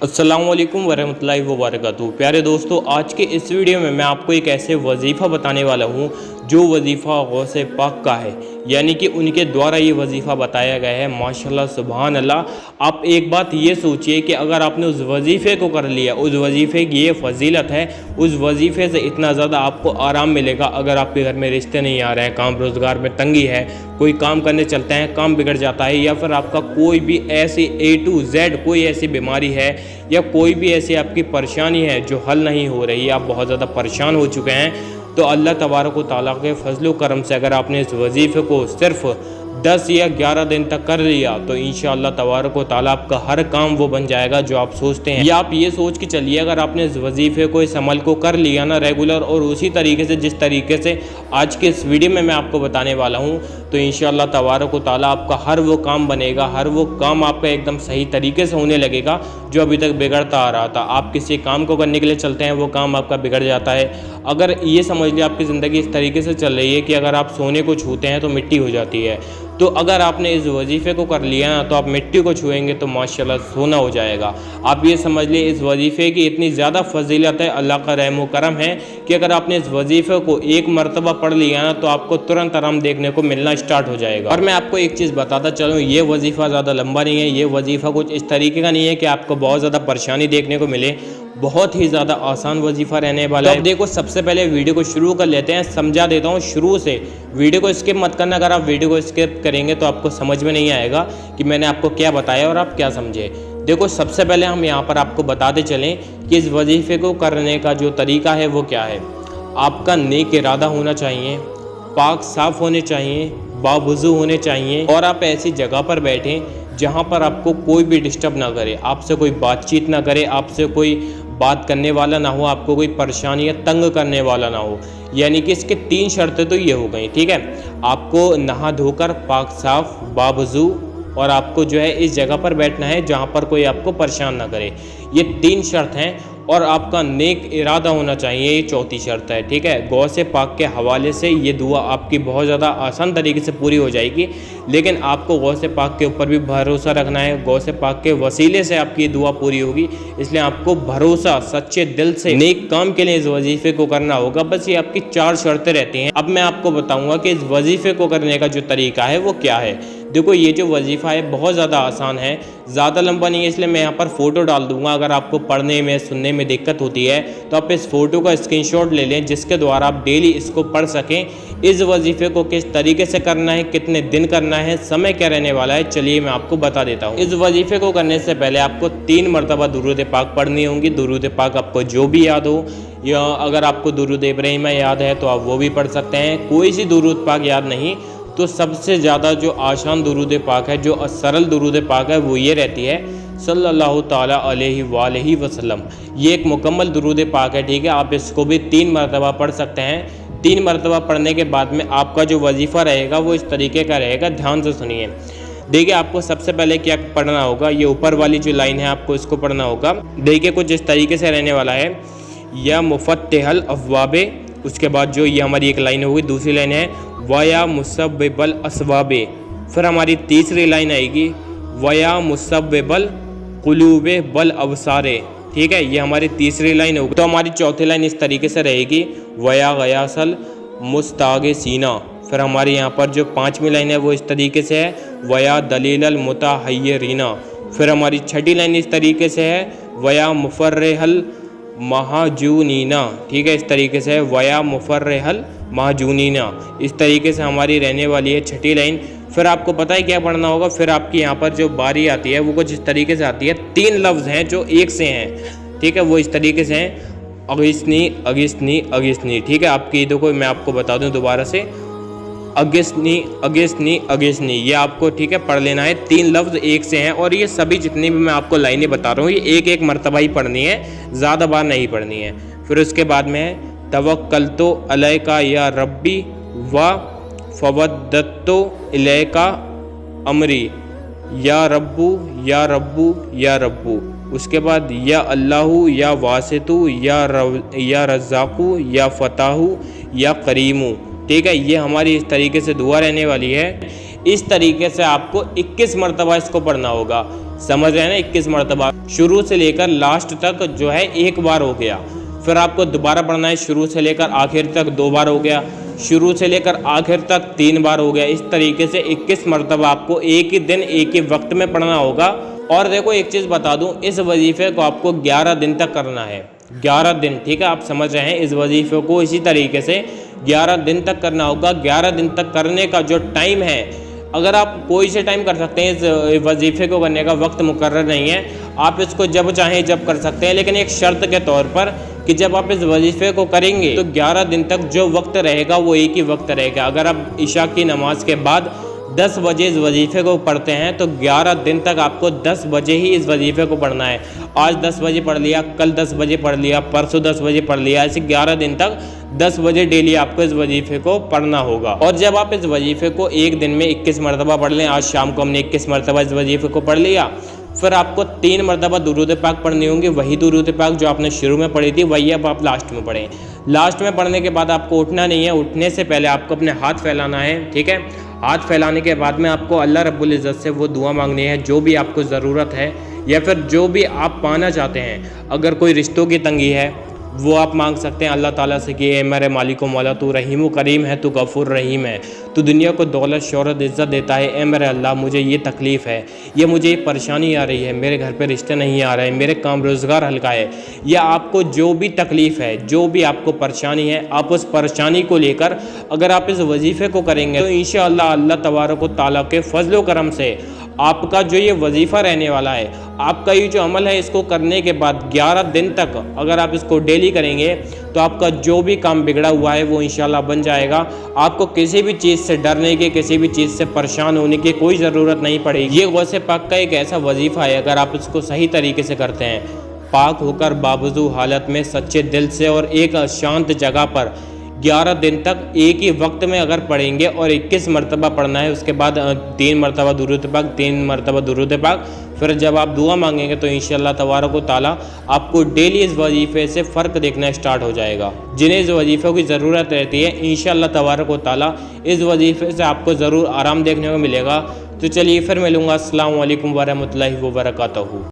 अस्सलामु अलैकुम वरहमतुल्लाहि वबरकातुहू। प्यारे दोस्तों, आज के इस वीडियो में मैं आपको एक ऐसे वजीफ़ा बताने वाला हूँ जो वजीफ़ा गौसे पाक का है, यानी कि उनके द्वारा ये वजीफ़ा बताया गया है। माशाल्लाह सुभान अल्लाह। आप एक बात ये सोचिए कि अगर आपने उस वजीफ़े को कर लिया, उस वजीफ़े की ये फजीलत है, उस वजीफ़े से इतना ज़्यादा आपको आराम मिलेगा। अगर आपके घर में रिश्ते नहीं आ रहे हैं, काम रोज़गार में तंगी है, कोई काम करने चलते हैं काम बिगड़ जाता है, या फिर आपका कोई भी ऐसी A to Z कोई ऐसी बीमारी है या कोई भी ऐसी आपकी परेशानी है जो हल नहीं हो रही है, आप बहुत ज़्यादा परेशान हो चुके हैं, तो अल्लाह तबारक व तआला के फजल करम से अगर आपने इस वजीफ़े को सिर्फ़ 10 या 11 दिन तक कर लिया तो इंशाअल्लाह तबारक व तआला आपका हर काम वो बन जाएगा जो आप सोचते हैं। या आप ये सोच के चलिए, अगर आपने इस वजीफ़े को, इस अमल को कर लिया ना रेगुलर, और उसी तरीके से जिस तरीके से आज के इस वीडियो में मैं आपको बताने वाला हूँ, तो इंशाअल्लाह तबारक व तआला आपका हर वो काम बनेगा, हर वो काम आपका एकदम सही तरीके से होने लगेगा जो अभी तक बिगड़ता आ रहा था। आप किसी काम को करने के लिए चलते हैं, वो काम आपका बिगड़ जाता है। अगर ये समझ लिया आपकी ज़िंदगी इस तरीके से चल रही है कि अगर आप सोने को छूते हैं तो मिट्टी हो जाती है, तो अगर आपने इस वजीफ़े को कर लिया ना तो आप मिट्टी को छुएंगे तो माशाल्लाह सोना हो जाएगा। आप ये समझ लिए इस वजीफ़े की इतनी ज़्यादा फजीलत है, अल्लाह का रहम व करम है कि अगर आपने इस वजीफ़े को एक मरतबा पढ़ लिया ना तो आपको तुरंत आराम देखने को मिलना स्टार्ट हो जाएगा। और मैं आपको एक चीज़ बताता चलूँ, ये वजीफ़ा ज़्यादा लंबा नहीं है, ये वजीफ़ा कुछ इस तरीके का नहीं है कि आपको बहुत ज़्यादा परेशानी देखने को मिले, बहुत ही ज़्यादा आसान वजीफ़ा रहने वाला है। तो देखो, सबसे पहले वीडियो को शुरू कर लेते हैं, समझा देता हूँ शुरू से। वीडियो को स्किप मत करना, अगर आप वीडियो को स्किप करेंगे तो आपको समझ में नहीं आएगा कि मैंने आपको क्या बताया और आप क्या समझे। देखो, सबसे पहले हम यहाँ पर आपको बताते चलें कि इस वजीफ़े को करने का जो तरीका है वो क्या है। आपका नेक इरादा होना चाहिए, पाक साफ़ होने चाहिए, बावुज़ू होने चाहिए, और आप ऐसी जगह पर बैठें जहाँ पर आपको कोई भी डिस्टर्ब ना करे, आपसे कोई बातचीत ना करे, आपसे कोई बात करने वाला ना हो, आपको कोई परेशानी या तंग करने वाला ना हो। यानी कि इसके 3 शर्तें तो ये हो गई, ठीक है। आपको नहा धोकर पाक साफ बावुज़ू, और आपको जो है इस जगह पर बैठना है जहाँ पर कोई आपको परेशान ना करे। ये 3 शर्त हैं। और आपका नेक इरादा होना चाहिए, ये 4थी शर्त है, ठीक है। गौसे पाक के हवाले से ये दुआ आपकी बहुत ज़्यादा आसान तरीके से पूरी हो जाएगी, लेकिन आपको गौसे पाक के ऊपर भी भरोसा रखना है। गौसे पाक के वसीले से आपकी दुआ पूरी होगी, इसलिए आपको भरोसा सच्चे दिल से नेक काम के लिए इस वजीफ़े को करना होगा। बस ये आपकी 4 शर्तें रहती हैं। अब मैं आपको बताऊँगा कि इस वजीफ़े को करने का जो तरीका है वो क्या है। देखो, ये जो वजीफ़ा है बहुत ज़्यादा आसान है, ज़्यादा लंबा नहीं है, इसलिए मैं यहाँ पर फ़ोटो डाल दूँगा। अगर आपको पढ़ने में सुनने में दिक्कत होती है तो आप इस फ़ोटो का स्क्रीनशॉट ले लें, जिसके द्वारा आप डेली इसको पढ़ सकें। इस वजीफ़े को किस तरीके से करना है, कितने दिन करना है, समय क्या रहने वाला है, चलिए मैं आपको बता देता हूँ। इस वजीफ़े को करने से पहले आपको 3 मरतबा दुरूद पाक पढ़नी होंगी। दुरूद पाक आपको जो भी याद हो, या अगर आपको दुरूद इब्राहिम याद है तो आप वो भी पढ़ सकते हैं। कोई सी दुरूद पाक याद नहीं तो सबसे ज़्यादा जो आसान दुरूद पाक है, जो सरल दुरूद पाक है, वो ये रहती है सल्लल्लाहु ताला अलैहि वसल्लम। ये एक मुकम्मल दुरूद पाक है, ठीक है। आप इसको भी 3 मरतबा पढ़ सकते हैं। 3 मरतबा पढ़ने के बाद में आपका जो वजीफ़ा रहेगा वो इस तरीके का रहेगा। ध्यान से सुनिए। देखिए, आपको सबसे पहले क्या पढ़ना होगा, ये ऊपर वाली जो लाइन है आपको इसको पढ़ना होगा। देखिए, कुछ इस तरीके से रहने वाला है, या मुफ़त्तिहल अफ़वाबे। उसके बाद जो ये हमारी एक लाइन होगी, दूसरी लाइन है वया मुसब्बिबल असवाबे। फिर हमारी तीसरी लाइन आएगी वया मुसब्बिबल कुलूबे बल अवसारे, ठीक है। ये हमारी तीसरी लाइन होगी। तो हमारी चौथी लाइन इस तरीके से रहेगी वया गयासल मुस्तागे सीना। फिर हमारी यहाँ पर जो 5वीं लाइन है वो इस तरीके से है वया दलीलल मुताहय्यरीना। फिर हमारी 6ठी लाइन इस तरीके से है वया मुफर्रहल महाजूनीना, ठीक है। इस तरीके से वया मुफर्रहल महाजूनीना, इस तरीके से हमारी रहने वाली है 6ठी लाइन। फिर आपको पता है क्या पढ़ना होगा। फिर आपकी यहाँ पर जो बारी आती है वो कुछ इस तरीके से आती है। 3 लफ्ज़ हैं जो एक से हैं, ठीक है। वो इस तरीके से हैं अगिस्नी अगिस्नी अगिस्नी, ठीक है। आपकी देखो, मैं आपको बता दूँ दोबारा से, अगिस्नी अगिस्नी अगिस्नी, ये आपको, ठीक है, पढ़ लेना है। 3 लफ्ज़ एक से हैं, और ये सभी जितनी भी मैं आपको लाइनें बता रहा हूँ ये एक मरतबा ही पढ़नी है, ज़्यादा बार नहीं पढ़नी है। फिर उसके बाद में तवक्कलतो अलैका या रब्बी व फवद्दतो इलैका अमरी या रब्बू या रब्बू या रब्बू। उसके बाद या अल्लाहू या वासितु या रज़्ज़ाक़ू या फ़ताहू या करीमू, ठीक है। ये हमारी इस तरीके से दुआ रहने वाली है। इस तरीके से आपको 21 मरतबा इसको पढ़ना होगा। समझ रहे हैं ना, 21 मरतबा शुरू से लेकर लास्ट तक जो है एक बार हो गया। फिर आपको दोबारा पढ़ना है, शुरू से लेकर आखिर तक 2 बार हो गया, शुरू से लेकर आखिर तक 3 बार हो गया। इस तरीके से 21 मरतबा आपको एक ही दिन एक ही वक्त में पढ़ना होगा। और देखो एक चीज़ बता दूं, इस वजीफे को आपको 11 दिन तक करना है। 11 दिन, ठीक है, आप समझ रहे हैं। इस वजीफे को इसी तरीके से 11 दिन तक करना होगा। 11 दिन तक करने का जो टाइम है, अगर आप कोई से टाइम कर सकते हैं, इस वजीफे को करने का वक्त मुकर्रर नहीं है, आप इसको जब चाहें जब कर सकते हैं, लेकिन एक शर्त के तौर पर कि जब आप इस वजीफे को करेंगे तो 11 दिन तक जो वक्त रहेगा वो एक ही वक्त रहेगा। अगर आप इशा की नमाज के बाद 10 बजे इस वजीफे को पढ़ते हैं तो 11 दिन तक आपको 10 बजे ही इस वजीफे को पढ़ना है। आज 10 बजे पढ़ लिया, कल 10 बजे पढ़ लिया, परसों 10 बजे पढ़ लिया, ऐसे 11 दिन तक 10 बजे डेली आपको इस वजीफे को पढ़ना होगा। और जब आप इस वजीफे को एक दिन में 21 मरतबा पढ़ लें, आज शाम को हमने 21 मरतबा इस वजीफे को पढ़ लिया, फिर आपको 3 मरतबा दुरूद पाक पढ़नी होंगी। वही दुरूद पाक जो आपने शुरू में पढ़ी थी वही अब आप लास्ट में पढ़ें। लास्ट में पढ़ने के बाद आपको उठना नहीं है, उठने से पहले आपको अपने हाथ फैलाना है, ठीक है। हाथ फैलाने के बाद में आपको अल्लाह रब्बुल इज़्ज़त से वो दुआ मांगनी है जो भी आपको ज़रूरत है या फिर जो भी आप पाना चाहते हैं। अगर कोई रिश्तों की तंगी है वो आप मांग सकते हैं अल्लाह ताला से कि ए मेरे मालिक व मौला, तू रहीम करीम है, तू गफूर रहीम है, तू दुनिया को दौलत शोहरत इज़्ज़त देता है। ए मेरे अल्लाह, मुझे ये तकलीफ़ है, ये मुझे ये परेशानी आ रही है, मेरे घर पे रिश्ते नहीं आ रहे, मेरे काम रोज़गार हल्का है, या आपको जो भी तकलीफ़ है, जो भी आपको परेशानी है, आप उस परेशानी को लेकर अगर आप इस वजीफ़े को करेंगे तो इंशाअल्लाह अल्लाह तबारक व तआला के फजल व करम से आपका जो ये वजीफ़ा रहने वाला है, आपका ये जो अमल है, इसको करने के बाद 11 दिन तक अगर आप इसको डेली करेंगे तो आपका जो भी काम बिगड़ा हुआ है वो इंशाल्लाह बन जाएगा। आपको किसी भी चीज़ से डरने की, किसी भी चीज़ से परेशान होने की कोई ज़रूरत नहीं पड़ेगी। ये गौसे पाक का एक ऐसा वजीफ़ा है, अगर आप इसको सही तरीके से करते हैं, पाक होकर बावजू हालत में सच्चे दिल से और एक शांत जगह पर 11 दिन तक एक ही वक्त में अगर पढ़ेंगे और 21 मरतबा पढ़ना है, उसके बाद 3 मरतबा दुरूद पाक, 3 मरतबा दुरूद पाक, फिर जब आप दुआ मांगेंगे तो इंशाअल्लाह तबारक व तआला आपको डेली इस वजीफ़े से फ़र्क देखना स्टार्ट हो जाएगा। जिन्हें इस वजीफ़े की ज़रूरत रहती है इंशाअल्लाह तबारक व तआला इस वजीफ़े से आपको ज़रूर आराम देखने को मिलेगा। तो चलिए फिर मिलूँगा। अस्सलामु अलैकुम व रहमतुल्लाहि व बरकातहू।